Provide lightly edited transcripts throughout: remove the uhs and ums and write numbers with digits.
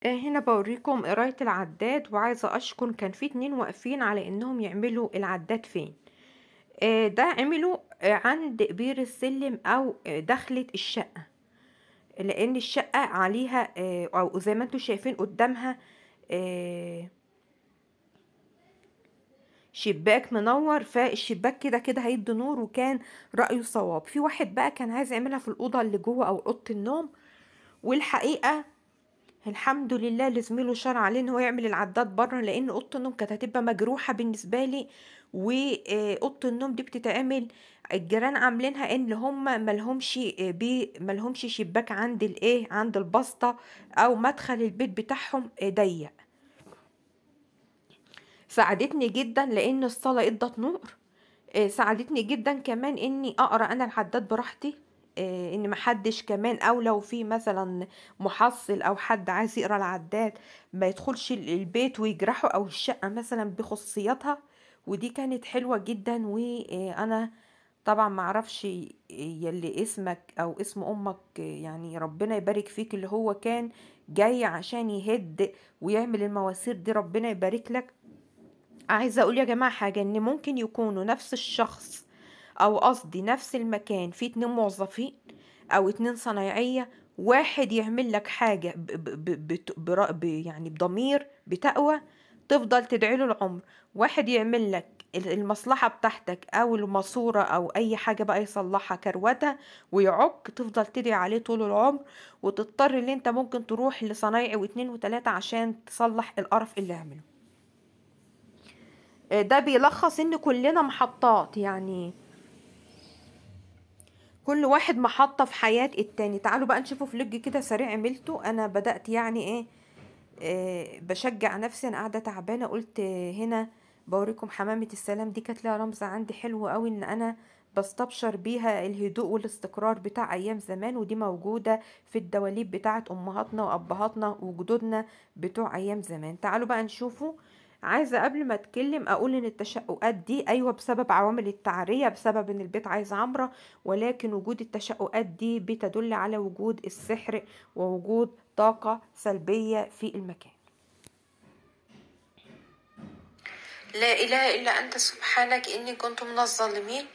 هنا بوريكم قراية العداد، وعايزة أشكر كان في 2 واقفين على إنهم يعملوا العداد فين. ده عملوا عند بير السلم أو دخلة الشقة، لأن الشقة عليها أو زي ما انتوا شايفين قدامها شباك منور، فالشباك كده كده هيدي نور، وكان رأيه صواب. في واحد بقى كان عايز يعملها في الأوضة اللي جوه أو أوضة النوم، والحقيقة الحمد لله اللي زميله شرع عليه ان هو يعمل العداد بره، لان اوضه النوم كانت هتبقى مجروحه بالنسبه لي. واوضه النوم دي بتتعمل الجيران عاملينها ان هم ملهمش شباك عند عند البسطه او مدخل البيت بتاعهم ضيق. ساعدتني جدا لان الصلاة ادت نور. ساعدتني جدا كمان اني اقرا انا العداد براحتي، ان محدش كمان، او لو في مثلا محصل او حد عايز يقرا العداد ما يدخلش البيت ويجرحه او الشقة مثلا بخصوصياتها. ودي كانت حلوة جدا. وانا طبعا ما اعرفش يلي اسمك او اسم امك، يعني ربنا يبارك فيك، اللي هو كان جاي عشان يهد ويعمل المواسير دي، ربنا يبارك لك. عايزة اقول يا جماعة حاجة، ان ممكن يكونوا نفس الشخص، او قصدي نفس المكان، في 2 موظفين او 2 صنايعية، واحد يعمل لك حاجة يعني بضمير بتقوى تفضل تدعي له العمر، واحد يعمل لك المصلحة بتاعتك او الماسورة او اي حاجة بقى يصلحها كروتة ويعك، تفضل تدعي عليه طول العمر، وتضطر ان انت ممكن تروح لصنايعي واتنين وتلاتة عشان تصلح القرف اللي عمله. ده بيلخص ان كلنا محطات، يعني كل واحد محطة في حياة التاني. تعالوا بقى نشوفوا فلوج كده سريع عملته. انا بدأت يعني بشجع نفسي، انا قاعدة تعبانة، قلت هنا بوريكم حمامة السلام دي كانت لها رمز عندي حلو قوي، ان انا بستبشر بيها الهدوء والاستقرار بتاع ايام زمان، ودي موجودة في الدواليب بتاعت امهاتنا وابهاتنا وجدودنا بتوع ايام زمان. تعالوا بقى نشوفوا. عايزة قبل ما اتكلم اقول ان التشققات دي ايوه بسبب عوامل التعرية، بسبب ان البيت عايز عمرة، ولكن وجود التشققات دي بتدل على وجود السحر ووجود طاقة سلبية في المكان. لا إله إلا أنت سبحانك إني كنت من الظالمين.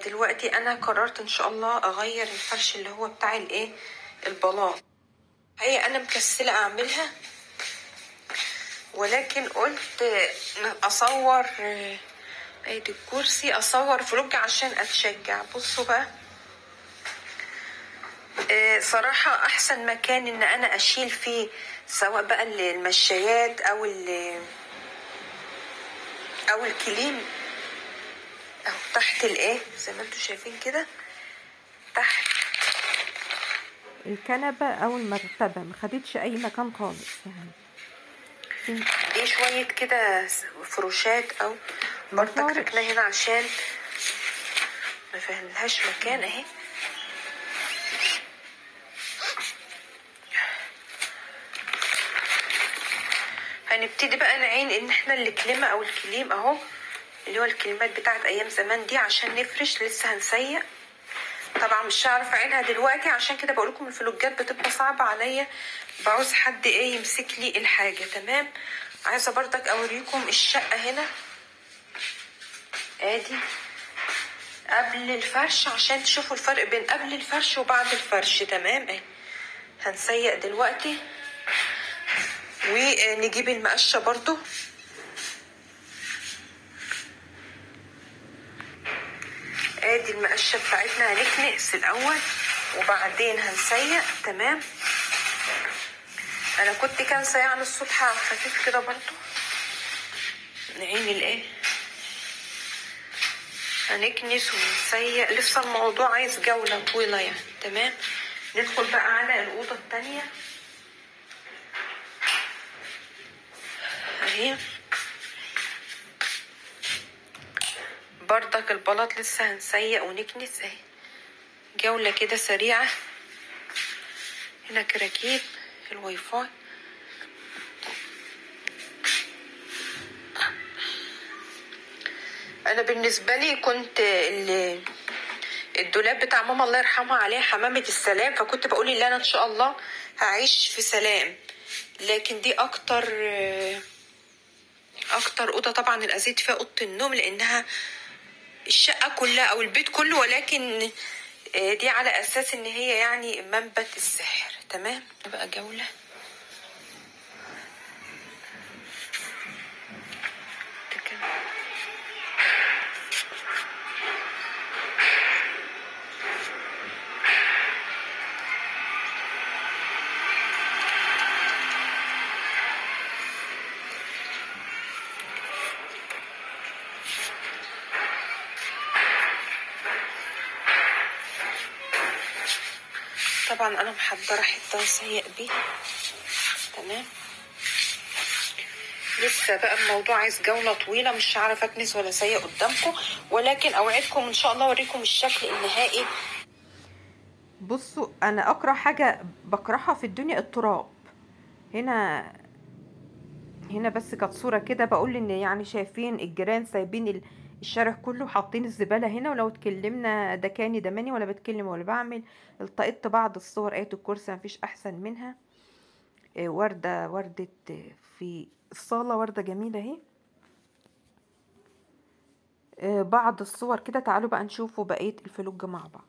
دلوقتي أنا قررت إن شاء الله أغير الفرش اللي هو بتاع البلاط. هي أنا مكسلة أعملها، ولكن قلت أصور الكرسي، أصور فلوج عشان أتشجع. بصوا بقى، صراحة أحسن مكان إن أنا أشيل فيه سواء بقى المشايات أو الكليم، أو تحت زي ما انتوا شايفين كده، تحت الكنبة أو المرتبة، ما خدتش أي مكان خالص يعني. دي شوية كده فروشات أو برضك ركنة هنا عشان ما فهملهاش مكان اهي. هنبتدي بقى نعين ان احنا الكلمة او الكليم اهو، اللي هو الكلمات بتاعت ايام زمان دي، عشان نفرش. لسه هنسيق طبعا، مش هعرف اعينها دلوقتي، عشان كده بقولكم الفلوجات بتبقى صعبة عليا، بعوز حد يمسك لي الحاجة. تمام. عايزة برضك اوريكم الشقة هنا ادي قبل الفرش، عشان تشوفوا الفرق بين قبل الفرش وبعد الفرش. تمام. هنسيق دلوقتي ونجيب المقشة برضو. ادي المقشة بتاعتنا، هنكنس الاول وبعدين هنسيق. تمام. انا كنت كانسة يعني الصوت خفيف كده برضو. نعين هنكنس ونسيق، لسه الموضوع عايز جولة طويلة يعني. تمام. ندخل بقى على الأوضة التانية اهي، بردك البلاط لسه هنسيق ونكنس اهي. جولة كده سريعة. هنا كراكيب الواي فاي. انا بالنسبة لي كنت الدولاب بتاع ماما الله يرحمها عليها حمامة السلام، فكنت بقول ان انا ان شاء الله هعيش في سلام. لكن دي اكتر اوضه طبعا الازيت فيها اوضه النوم، لانها الشقه كلها او البيت كله، ولكن دي على اساس ان هي يعني منبت السحر. تمام. بقى جوله طبعا انا محضره حته اسيق بيها. تمام. لسه بقى الموضوع عايز جوله طويله، مش هعرف اكنس ولا اسيق قدامكم، ولكن اوعدكم ان شاء الله اوريكم الشكل النهائي. بصوا، انا اكره حاجه بكرهها في الدنيا التراب. هنا بس كانت صوره كده بقول ان يعني شايفين الجيران سايبين الشارع كله حاطين الزباله هنا، ولو اتكلمنا ده كاني ده ماني ولا بتكلم ولا بعمل. التقطت بعض الصور، ايه الكرسي مفيش احسن منها. وردة في الصالة، وردة جميلة اهي. بعض الصور كده. تعالوا بقى نشوفوا بقية الفلوج مع بعض.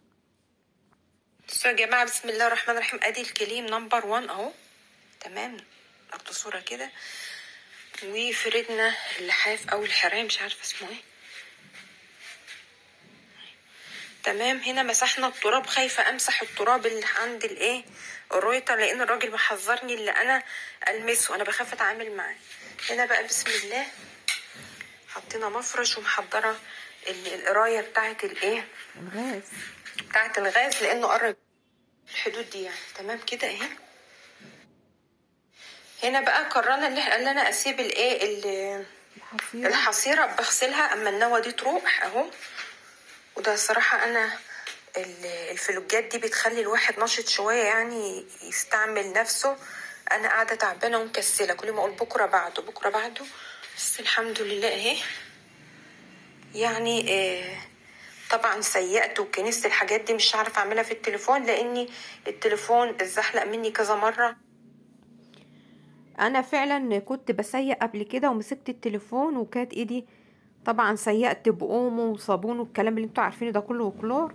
بصوا يا جماعة، بسم الله الرحمن الرحيم. ادي الكليم نمبر 1 اهو. تمام. نحط صورة كده، وفردنا اللحاف او الحرام، مش عارفة اسمه ايه. تمام. هنا مسحنا التراب، خايفة امسح التراب اللي عند الايه الرويتر، لان الراجل محذرني اللي انا المسه، انا بخاف اتعامل معاه. هنا بقى بسم الله حطينا مفرش، ومحضره القرايه بتاعه الايه الغاز، بتاعه الغاز، لانه قرب الحدود دي يعني. تمام كده اهي. هنا بقى قررنا اللي انا اسيب الايه الحصيره بغسلها اما النوى دي تروح اهو. وده صراحه انا الفلوجات دي بتخلي الواحد نشط شويه، يعني يستعمل نفسه. انا قاعده تعبانه ومكسله، كل ما اقول بكره بعده بكره بعده، بس الحمد لله اهي. يعني طبعا سيئت وكنست الحاجات دي، مش عارفه اعملها في التليفون، لاني التليفون اتزحلق مني كذا مره. انا فعلا كنت بسيق قبل كده ومسكت التليفون، وكانت ايدي طبعا سيقت باومو وصابون والكلام اللي انتوا عارفينه ده كله وكلور،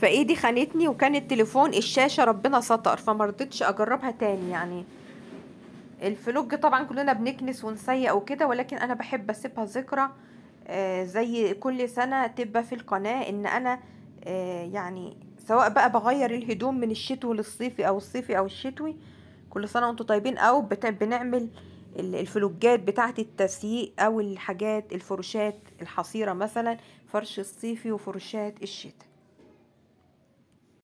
فايدي خانتني، وكان التليفون الشاشه ربنا ستر، فمرضتش اجربها تاني يعني. الفلوج طبعا كلنا بنكنس ونسيق وكده، ولكن انا بحب اسيبها ذكرى زي كل سنة تبقى في القناة، ان انا يعني سواء بقى بغير الهدوم من الشتوي للصيفي او الصيفي او الشتوي، كل سنة وانتم طيبين، او بنعمل الفلوجات بتاعة التسييق او الحاجات الفروشات الحصيرة، مثلا فرش الصيفي وفروشات الشتاء.